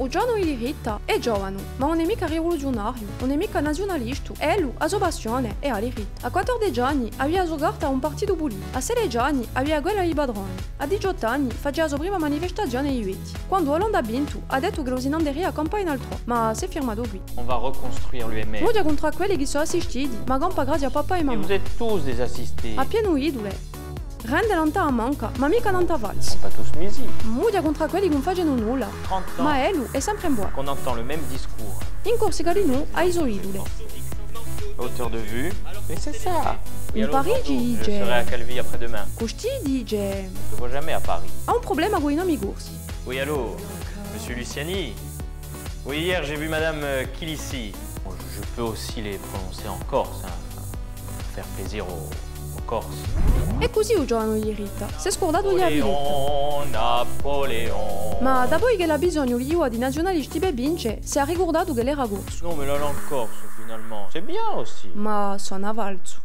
o giorno di Ritta è giovane, ma non è mica rivoluzionario, non è mica nazionalista. E lui, a sua passione, è alla Ritta. A 14 anni aveva giocato a un partito politico, a 16 anni aveva quella di padroni, a 18 anni faceva la sua prima manifestazione ai Veti. Quando Hollande ha vinto, ha detto che lo si nanderia a campare in altro, ma si è firmato qui. On va reconstruire l'UMR. Modia contro quelli che sono assistiti, ma gampa grazie a papà e Et mamma. vous êtes tous des assistés. A pieno idole. Rende l'anta a manca, ma mica l'anta Ils valsa. sont pas tous musiques. Modia contro quelli che non fanno nulla. 30 ans Ma lui è sempre in buona. qu'on entend le même discours. In Corsica di noi ha i suoi idoli. Hauteur de vue. Mais c'est ça. In Parigi Je serai à dice... Calvi après-demain. Costi dice... Je ne vois jamais à Paris. Ha un problema con i nomi corsi. Oui, allô, monsieur Luciani. Oui, hier j'ai vu madame Kilissi. Bon, je peux aussi les prononcer en corse, hein, pour faire plaisir aux Corses. E così il giovane di Ritta si è scordato di avere. Napoléon, Napoléon. Ma da poi che l'ha bisogno di nazionalisti per vincere, si è ricordato che l'era corso. Non, mais la langue corse, finalement, c'est bien aussi. Ma suona valso.